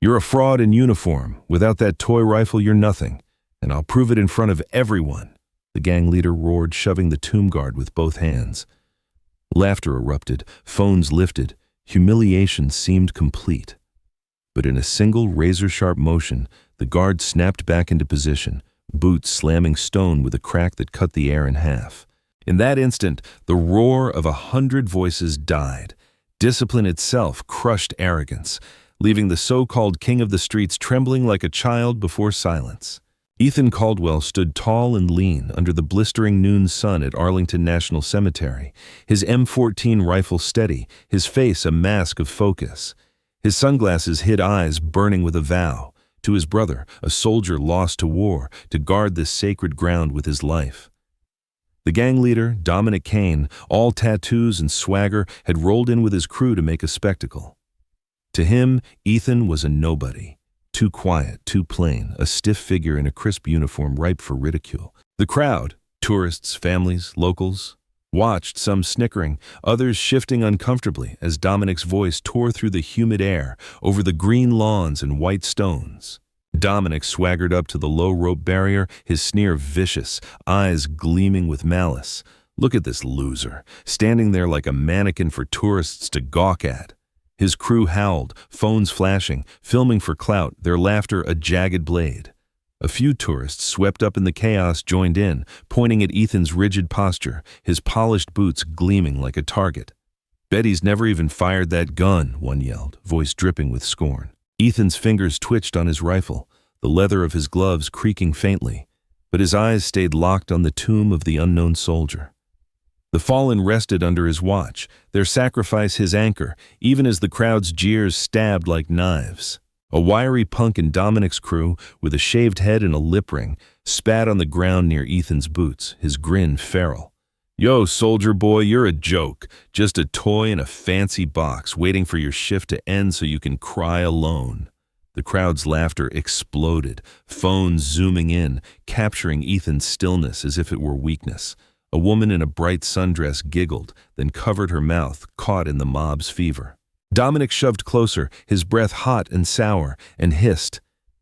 You're a fraud in uniform. Without that toy rifle, you're nothing. And I'll prove it in front of everyone, the gang leader roared, shoving the tomb guard with both hands. Laughter erupted, phones lifted, humiliation seemed complete. But in a single razor-sharp motion, the guard snapped back into position, boots slamming stone with a crack that cut the air in half. In that instant, the roar of 100 voices died. Discipline itself crushed arrogance, leaving the so-called king of the streets trembling like a child before silence. Ethan Caldwell stood tall and lean under the blistering noon sun at Arlington National Cemetery, his M14 rifle steady, his face a mask of focus. His sunglasses hid eyes burning with a vow. To his brother, a soldier lost to war, to guard this sacred ground with his life. The gang leader, Dominic Kane, all tattoos and swagger, had rolled in with his crew to make a spectacle. To him, Ethan was a nobody. Too quiet, too plain, a stiff figure in a crisp uniform ripe for ridicule. The crowd, tourists, families, locals, watched, some snickering, others shifting uncomfortably as Dominic's voice tore through the humid air over the green lawns and white stones. Dominic swaggered up to the low rope barrier, his sneer vicious, eyes gleaming with malice. Look at this loser, standing there like a mannequin for tourists to gawk at. His crew howled, phones flashing, filming for clout, their laughter a jagged blade. A few tourists, swept up in the chaos, joined in, pointing at Ethan's rigid posture, his polished boots gleaming like a target. "Betty's never even fired that gun," one yelled, voice dripping with scorn. Ethan's fingers twitched on his rifle, the leather of his gloves creaking faintly, but his eyes stayed locked on the tomb of the unknown soldier. The fallen rested under his watch, their sacrifice his anchor, even as the crowd's jeers stabbed like knives. A wiry punk in Dominic's crew, with a shaved head and a lip ring, spat on the ground near Ethan's boots, his grin feral. "Yo, soldier boy, you're a joke. Just a toy in a fancy box, waiting for your shift to end so you can cry alone." The crowd's laughter exploded, phones zooming in, capturing Ethan's stillness as if it were weakness. A woman in a bright sundress giggled, then covered her mouth, caught in the mob's fever. Dominic shoved closer, his breath hot and sour, and hissed,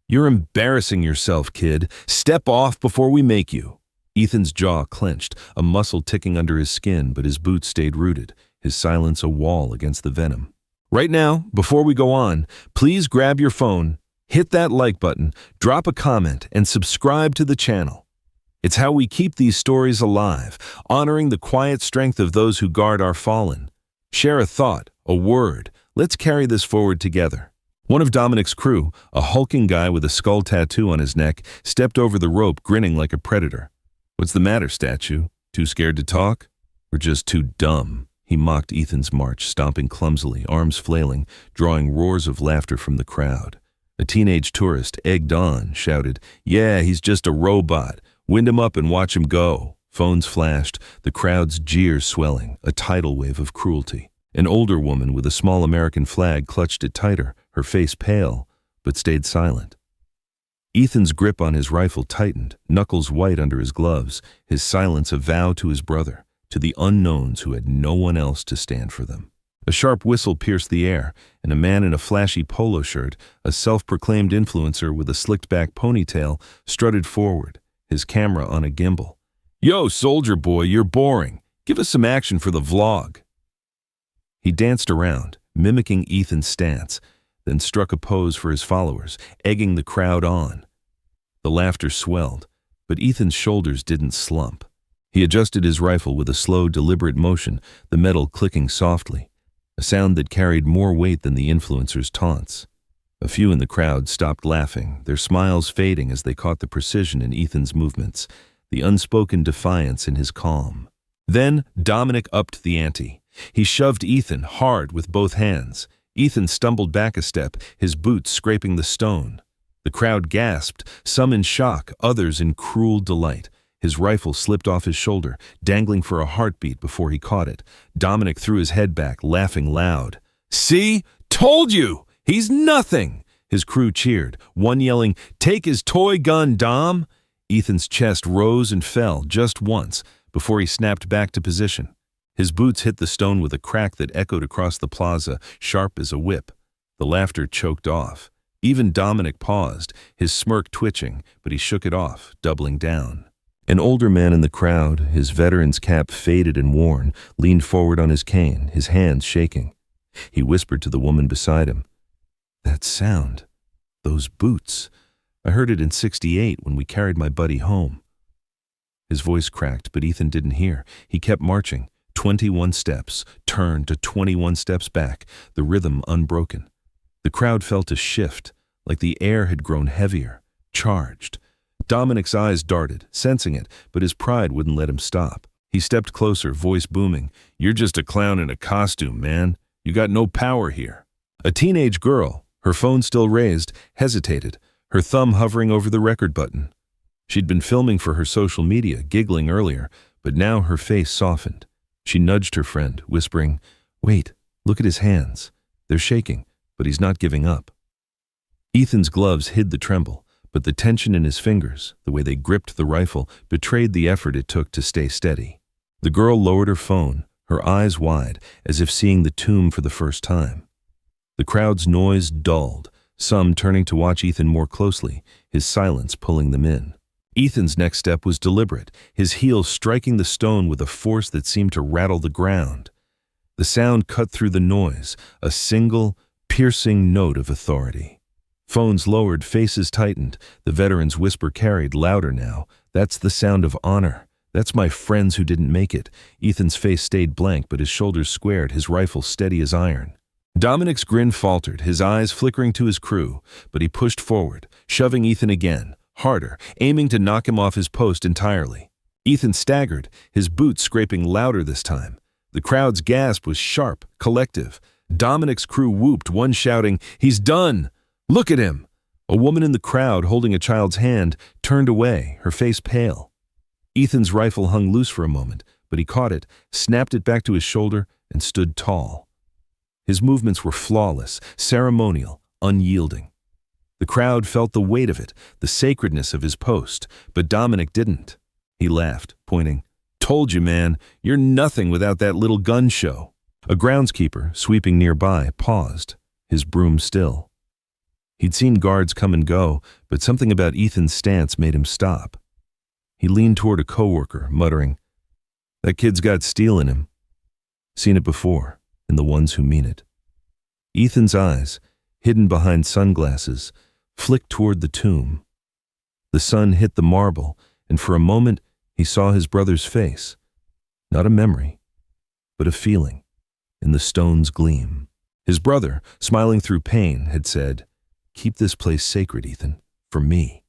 "You're embarrassing yourself, kid. Step off before we make you." Ethan's jaw clenched, a muscle ticking under his skin, but his boots stayed rooted, his silence a wall against the venom. "Right now, before we go on, please grab your phone, hit that like button, drop a comment, and subscribe to the channel. It's how we keep these stories alive, honoring the quiet strength of those who guard our fallen. Share a thought, a word. Let's carry this forward together." One of Dominic's crew, a hulking guy with a skull tattoo on his neck, stepped over the rope, grinning like a predator. "What's the matter, statue? Too scared to talk? Or just too dumb?" He mocked Ethan's march, stomping clumsily, arms flailing, drawing roars of laughter from the crowd. A teenage tourist, egged on, shouted, "Yeah, he's just a robot. Wind him up and watch him go." Phones flashed, the crowd's jeers swelling, a tidal wave of cruelty. An older woman with a small American flag clutched it tighter, her face pale, but stayed silent. Ethan's grip on his rifle tightened, knuckles white under his gloves, his silence a vow to his brother, to the unknowns who had no one else to stand for them. A sharp whistle pierced the air, and a man in a flashy polo shirt, a self-proclaimed influencer with a slicked-back ponytail, strutted forward, his camera on a gimbal. "Yo, soldier boy, you're boring. Give us some action for the vlog." He danced around, mimicking Ethan's stance, then struck a pose for his followers, egging the crowd on. The laughter swelled, but Ethan's shoulders didn't slump. He adjusted his rifle with a slow, deliberate motion, the metal clicking softly, a sound that carried more weight than the influencer's taunts. A few in the crowd stopped laughing, their smiles fading as they caught the precision in Ethan's movements, the unspoken defiance in his calm. Then Dominic upped the ante. He shoved Ethan hard with both hands. Ethan stumbled back a step, his boots scraping the stone. The crowd gasped, some in shock, others in cruel delight. His rifle slipped off his shoulder, dangling for a heartbeat before he caught it. Dominic threw his head back, laughing loud. "See? Told you! He's nothing!" His crew cheered, one yelling, "Take his toy gun, Dom!" Ethan's chest rose and fell just once before he snapped back to position. His boots hit the stone with a crack that echoed across the plaza, sharp as a whip. The laughter choked off. Even Dominic paused, his smirk twitching, but he shook it off, doubling down. An older man in the crowd, his veteran's cap faded and worn, leaned forward on his cane, his hands shaking. He whispered to the woman beside him, "That sound, those boots. I heard it in '68 when we carried my buddy home." His voice cracked, but Ethan didn't hear. He kept marching, 21 steps, turned to 21 steps back, the rhythm unbroken. The crowd felt a shift, like the air had grown heavier, charged. Dominic's eyes darted, sensing it, but his pride wouldn't let him stop. He stepped closer, voice booming, "You're just a clown in a costume, man. You got no power here." A teenage girl, her phone still raised, hesitated, her thumb hovering over the record button. She'd been filming for her social media, giggling earlier, but now her face softened. She nudged her friend, whispering, "Wait, look at his hands. They're shaking, but he's not giving up." Ethan's gloves hid the tremble, but the tension in his fingers, the way they gripped the rifle, betrayed the effort it took to stay steady. The girl lowered her phone, her eyes wide, as if seeing the tomb for the first time. The crowd's noise dulled, some turning to watch Ethan more closely, his silence pulling them in. Ethan's next step was deliberate, his heel striking the stone with a force that seemed to rattle the ground. The sound cut through the noise, a single, piercing note of authority. Phones lowered, faces tightened, the veteran's whisper carried, louder now. "That's the sound of honor. That's my friends who didn't make it." Ethan's face stayed blank, but his shoulders squared, his rifle steady as iron. Dominic's grin faltered, his eyes flickering to his crew, but he pushed forward, shoving Ethan again, harder, aiming to knock him off his post entirely. Ethan staggered, his boots scraping louder this time. The crowd's gasp was sharp, collective. Dominic's crew whooped, one shouting, "He's done! Look at him!" A woman in the crowd, holding a child's hand, turned away, her face pale. Ethan's rifle hung loose for a moment, but he caught it, snapped it back to his shoulder, and stood tall. His movements were flawless, ceremonial, unyielding. The crowd felt the weight of it, the sacredness of his post, but Dominic didn't. He laughed, pointing, "Told you, man, you're nothing without that little gun show." A groundskeeper, sweeping nearby, paused, his broom still. He'd seen guards come and go, but something about Ethan's stance made him stop. He leaned toward a coworker, muttering, "That kid's got steel in him." Seen it before, in the ones who mean it. Ethan's eyes, hidden behind sunglasses, flicked toward the tomb. The sun hit the marble, and for a moment he saw his brother's face. Not a memory, but a feeling, in the stone's gleam. His brother, smiling through pain, had said, "Keep this place sacred, Ethan, for me."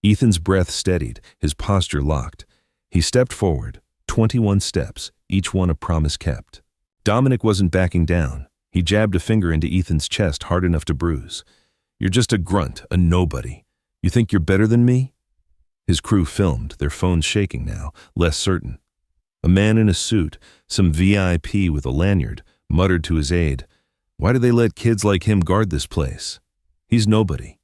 Ethan's breath steadied, his posture locked. He stepped forward, 21 steps, each one a promise kept. Dominic wasn't backing down. He jabbed a finger into Ethan's chest hard enough to bruise. "You're just a grunt, a nobody. You think you're better than me?" His crew filmed, their phones shaking now, less certain. A man in a suit, some VIP with a lanyard, muttered to his aide, "Why do they let kids like him guard this place? He's nobody."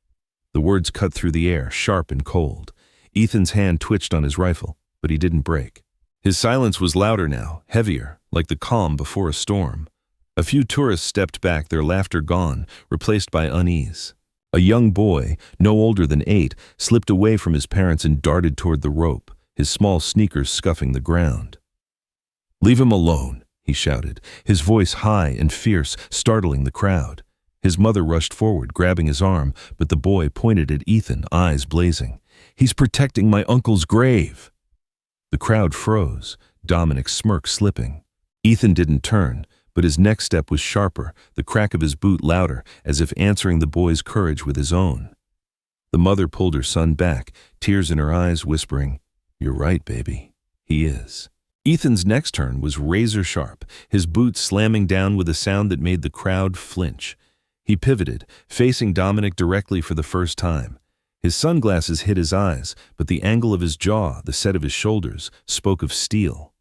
The words cut through the air, sharp and cold. Ethan's hand twitched on his rifle, but he didn't break. His silence was louder now, heavier, like the calm before a storm. A few tourists stepped back, their laughter gone, replaced by unease. A young boy, no older than 8, slipped away from his parents and darted toward the rope, his small sneakers scuffing the ground. "Leave him alone," he shouted, his voice high and fierce, startling the crowd. His mother rushed forward, grabbing his arm, but the boy pointed at Ethan, eyes blazing. "He's protecting my uncle's grave." The crowd froze, Dominic's smirk slipping. Ethan didn't turn, but his next step was sharper, the crack of his boot louder, as if answering the boy's courage with his own. The mother pulled her son back, tears in her eyes, whispering, "You're right, baby. He is." Ethan's next turn was razor sharp, his boot slamming down with a sound that made the crowd flinch. He pivoted, facing Dominic directly for the first time. His sunglasses hid his eyes, but the angle of his jaw, the set of his shoulders, spoke of steel.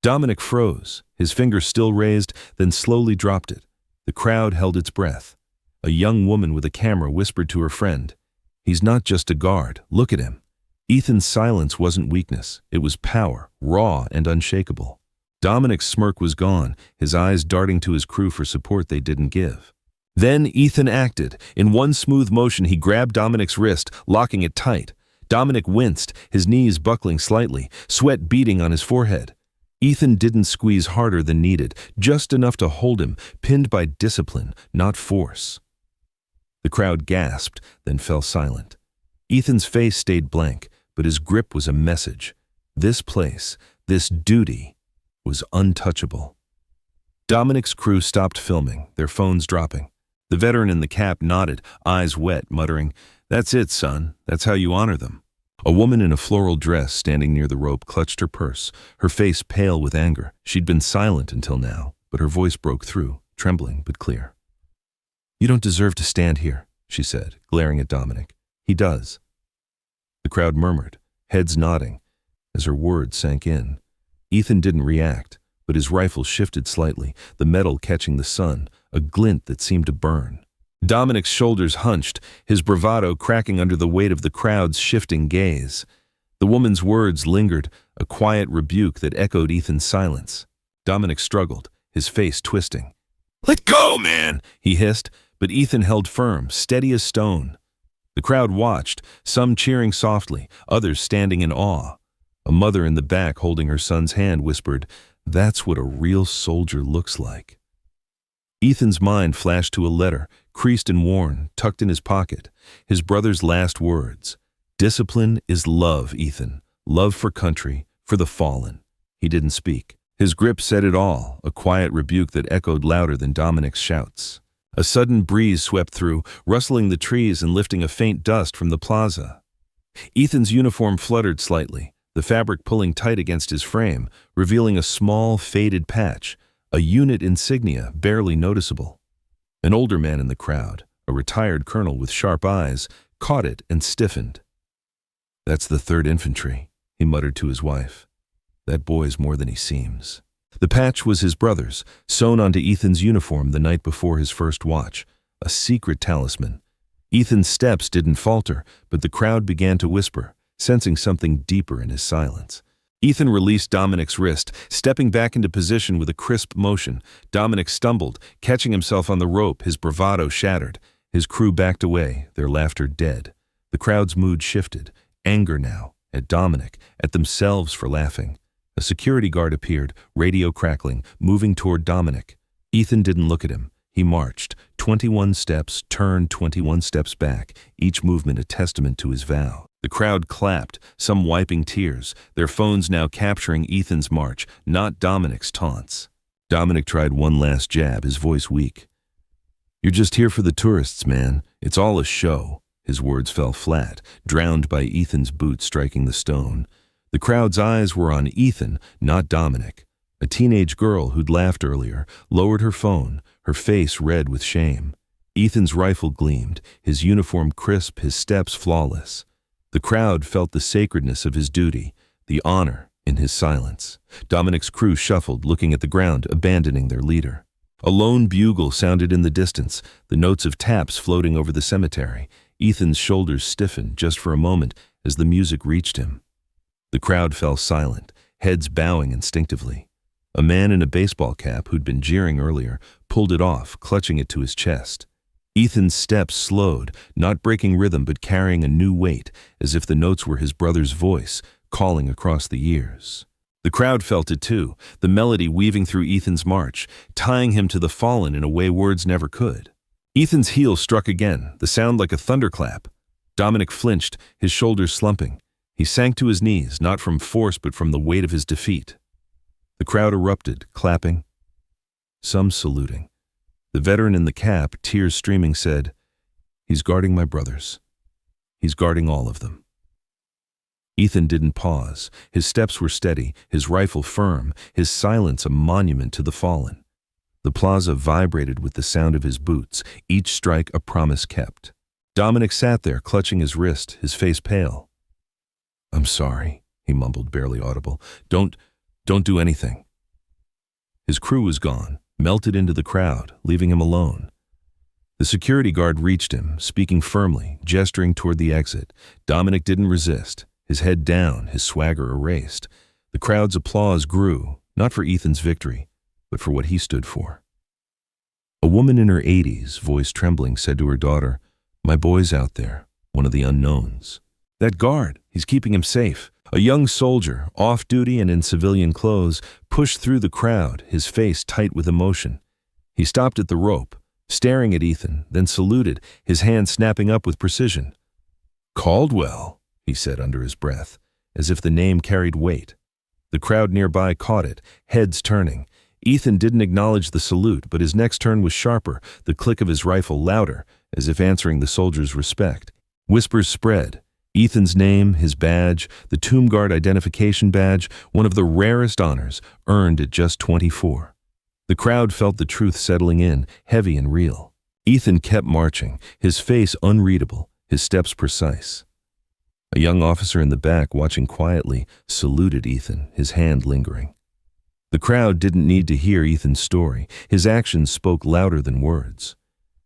Dominic froze, his finger still raised, then slowly dropped it. The crowd held its breath. A young woman with a camera whispered to her friend, "He's not just a guard, look at him." Ethan's silence wasn't weakness, it was power, raw and unshakable. Dominic's smirk was gone, his eyes darting to his crew for support they didn't give. Then Ethan acted. In one smooth motion, he grabbed Dominic's wrist, locking it tight. Dominic winced, his knees buckling slightly, sweat beading on his forehead. Ethan didn't squeeze harder than needed, just enough to hold him, pinned by discipline, not force. The crowd gasped, then fell silent. Ethan's face stayed blank, but his grip was a message. This place, this duty, was untouchable. Dominic's crew stopped filming, their phones dropping. The veteran in the cap nodded, eyes wet, muttering, "That's it, son. That's how you honor them." A woman in a floral dress standing near the rope clutched her purse, her face pale with anger. She'd been silent until now, but her voice broke through, trembling but clear. "You don't deserve to stand here," she said, glaring at Dominic. "He does." The crowd murmured, heads nodding, as her words sank in. Ethan didn't react, but his rifle shifted slightly, the metal catching the sun, a glint that seemed to burn. Dominic's shoulders hunched, his bravado cracking under the weight of the crowd's shifting gaze. The woman's words lingered, a quiet rebuke that echoed Ethan's silence. Dominic struggled, his face twisting. "Let go, man!" he hissed, but Ethan held firm, steady as stone. The crowd watched, some cheering softly, others standing in awe. A mother in the back holding her son's hand whispered, "That's what a real soldier looks like." Ethan's mind flashed to a letter, creased and worn, tucked in his pocket. His brother's last words. "Discipline is love, Ethan. Love for country, for the fallen." He didn't speak. His grip said it all, a quiet rebuke that echoed louder than Dominic's shouts. A sudden breeze swept through, rustling the trees and lifting a faint dust from the plaza. Ethan's uniform fluttered slightly, the fabric pulling tight against his frame, revealing a small, faded patch, a unit insignia barely noticeable. An older man in the crowd, a retired colonel with sharp eyes, caught it and stiffened. "That's the 3rd Infantry," he muttered to his wife. "That boy's more than he seems." The patch was his brother's, sewn onto Ethan's uniform the night before his first watch, a secret talisman. Ethan's steps didn't falter, but the crowd began to whisper, sensing something deeper in his silence. Ethan released Dominic's wrist, stepping back into position with a crisp motion. Dominic stumbled, catching himself on the rope, his bravado shattered. His crew backed away, their laughter dead. The crowd's mood shifted, anger now, at Dominic, at themselves for laughing. A security guard appeared, radio crackling, moving toward Dominic. Ethan didn't look at him. He marched, 21 steps, turned 21 steps back, each movement a testament to his vow. The crowd clapped, some wiping tears, their phones now capturing Ethan's march, not Dominic's taunts. Dominic tried one last jab, his voice weak. "You're just here for the tourists, man. It's all a show." His words fell flat, drowned by Ethan's boot striking the stone. The crowd's eyes were on Ethan, not Dominic. A teenage girl who'd laughed earlier lowered her phone, her face red with shame. Ethan's rifle gleamed, his uniform crisp, his steps flawless. The crowd felt the sacredness of his duty, the honor in his silence. Dominic's crew shuffled, looking at the ground, abandoning their leader. A lone bugle sounded in the distance, the notes of taps floating over the cemetery. Ethan's shoulders stiffened just for a moment as the music reached him. The crowd fell silent, heads bowing instinctively. A man in a baseball cap who'd been jeering earlier pulled it off, clutching it to his chest. Ethan's steps slowed, not breaking rhythm but carrying a new weight, as if the notes were his brother's voice, calling across the years. The crowd felt it too, the melody weaving through Ethan's march, tying him to the fallen in a way words never could. Ethan's heel struck again, the sound like a thunderclap. Dominic flinched, his shoulders slumping. He sank to his knees, not from force but from the weight of his defeat. The crowd erupted, clapping, some saluting. The veteran in the cap, tears streaming, said, "He's guarding my brothers. He's guarding all of them." Ethan didn't pause. His steps were steady, his rifle firm, his silence a monument to the fallen. The plaza vibrated with the sound of his boots, each strike a promise kept. Dominic sat there, clutching his wrist, his face pale. "I'm sorry," he mumbled, barely audible. Don't do anything." His crew was gone, melted into the crowd, leaving him alone. The security guard reached him, speaking firmly, gesturing toward the exit. Dominic didn't resist, his head down, his swagger erased. The crowd's applause grew, not for Ethan's victory, but for what he stood for. A woman in her 80s, voice trembling, said to her daughter, "My boy's out there, one of the unknowns. That guard, he's keeping him safe." A young soldier, off-duty and in civilian clothes, pushed through the crowd, his face tight with emotion. He stopped at the rope, staring at Ethan, then saluted, his hand snapping up with precision. "Caldwell," he said under his breath, as if the name carried weight. The crowd nearby caught it, heads turning. Ethan didn't acknowledge the salute, but his next turn was sharper, the click of his rifle louder, as if answering the soldier's respect. Whispers spread. Ethan's name, his badge, the Tomb Guard identification badge, one of the rarest honors, earned at just 24. The crowd felt the truth settling in, heavy and real. Ethan kept marching, his face unreadable, his steps precise. A young officer in the back, watching quietly, saluted Ethan, his hand lingering. The crowd didn't need to hear Ethan's story. His actions spoke louder than words.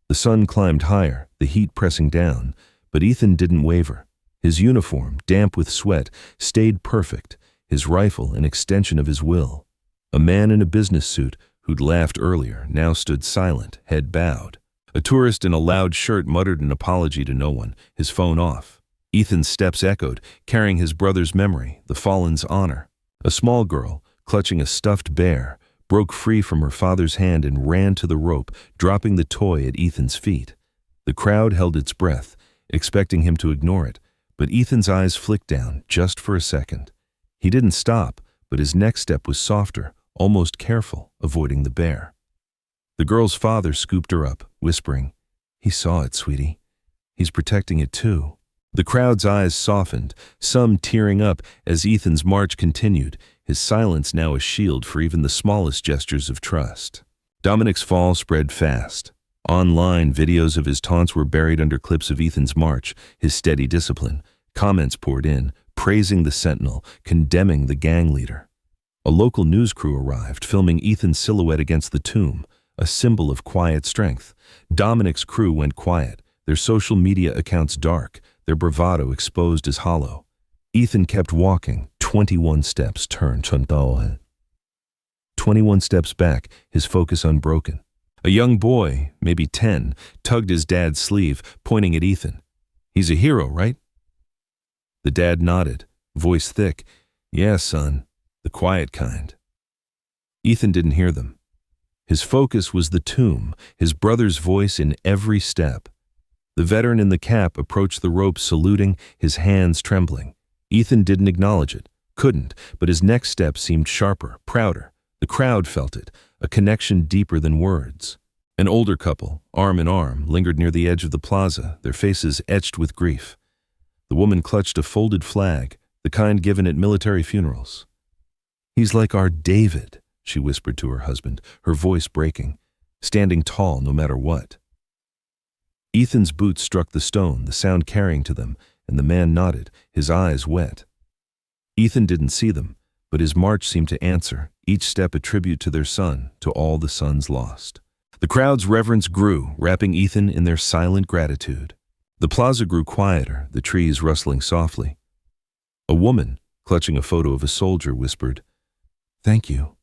The sun climbed higher, the heat pressing down, but Ethan didn't waver. His uniform, damp with sweat, stayed perfect, his rifle an extension of his will. A man in a business suit, who'd laughed earlier, now stood silent, head bowed. A tourist in a loud shirt muttered an apology to no one, his phone off. Ethan's steps echoed, carrying his brother's memory, the fallen's honor. A small girl, clutching a stuffed bear, broke free from her father's hand and ran to the rope, dropping the toy at Ethan's feet. The crowd held its breath, expecting him to ignore it, but Ethan's eyes flicked down just for a second. He didn't stop, but his next step was softer, almost careful, avoiding the bear. The girl's father scooped her up, whispering, "He saw it, sweetie. He's protecting it too." The crowd's eyes softened, some tearing up as Ethan's march continued, his silence now a shield for even the smallest gestures of trust. Dominic's fall spread fast. Online, videos of his taunts were buried under clips of Ethan's march, his steady discipline. Comments poured in, praising the sentinel, condemning the gang leader. A local news crew arrived, filming Ethan's silhouette against the tomb, a symbol of quiet strength. Dominic's crew went quiet, their social media accounts dark, their bravado exposed as hollow. Ethan kept walking, 21 steps turned. 21 steps back, his focus unbroken. A young boy, maybe 10, tugged his dad's sleeve, pointing at Ethan. "He's a hero, right?" The dad nodded, voice thick. "Yeah, son, the quiet kind." Ethan didn't hear them. His focus was the tomb, his brother's voice in every step. The veteran in the cap approached the rope saluting, his hands trembling. Ethan didn't acknowledge it, couldn't, but his next step seemed sharper, prouder. The crowd felt it, a connection deeper than words. An older couple, arm in arm, lingered near the edge of the plaza, their faces etched with grief. The woman clutched a folded flag, the kind given at military funerals. "He's like our David," she whispered to her husband, her voice breaking, standing tall no matter what. Ethan's boots struck the stone, the sound carrying to them, and the man nodded, his eyes wet. Ethan didn't see them, but his march seemed to answer, each step a tribute to their son, to all the sons lost. The crowd's reverence grew, wrapping Ethan in their silent gratitude. The plaza grew quieter, the trees rustling softly. A woman, clutching a photo of a soldier, whispered, "Thank you."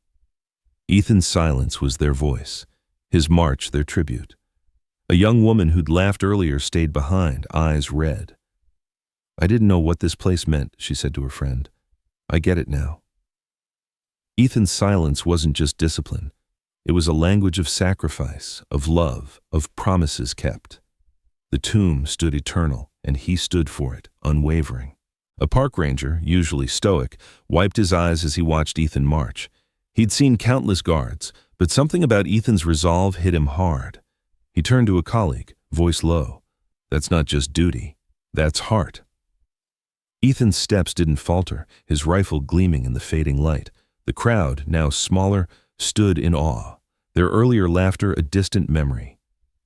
Ethan's silence was their voice, his march their tribute. A young woman who'd laughed earlier stayed behind, eyes red. "I didn't know what this place meant," she said to her friend. "I get it now." Ethan's silence wasn't just discipline. It was a language of sacrifice, of love, of promises kept. The tomb stood eternal, and he stood for it, unwavering. A park ranger, usually stoic, wiped his eyes as he watched Ethan march. He'd seen countless guards, but something about Ethan's resolve hit him hard. He turned to a colleague, voice low. "That's not just duty, that's heart." Ethan's steps didn't falter, his rifle gleaming in the fading light. The crowd, now smaller, stood in awe, their earlier laughter a distant memory.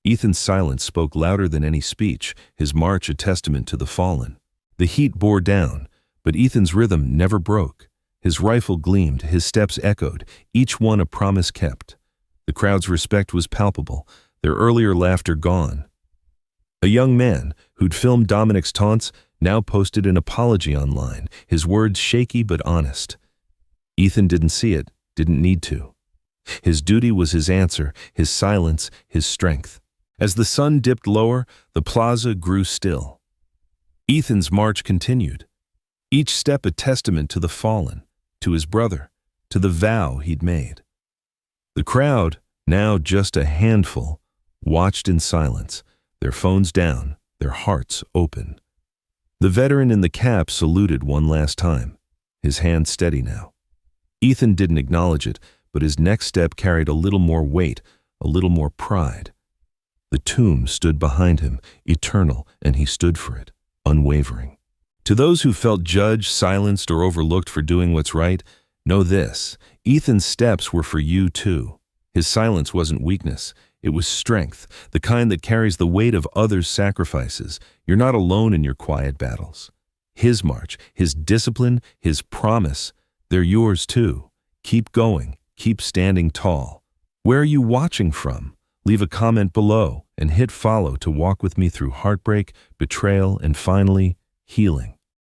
Ethan's silence spoke louder than any speech, his march a testament to the fallen. The heat bore down, but Ethan's rhythm never broke. His rifle gleamed, his steps echoed, each one a promise kept. The crowd's respect was palpable, their earlier laughter gone. A young man, who'd filmed Dominic's taunts, now posted an apology online, his words shaky but honest. Ethan didn't see it, didn't need to. His duty was his answer, his silence, his strength. As the sun dipped lower, the plaza grew still. Ethan's march continued, each step a testament to the fallen, to his brother, to the vow he'd made. The crowd, now just a handful, watched in silence, their phones down, their hearts open. The veteran in the cap saluted one last time, his hand steady now. Ethan didn't acknowledge it, but his next step carried a little more weight, a little more pride. The tomb stood behind him, eternal, and he stood for it, unwavering. To those who felt judged, silenced, or overlooked for doing what's right, know this: Ethan's steps were for you too. His silence wasn't weakness, it was strength, the kind that carries the weight of others' sacrifices. You're not alone in your quiet battles. His march, his discipline, his promise, they're yours too. Keep going, keep standing tall. Where are you watching from? Leave a comment below and hit follow to walk with me through heartbreak, betrayal, and finally, healing.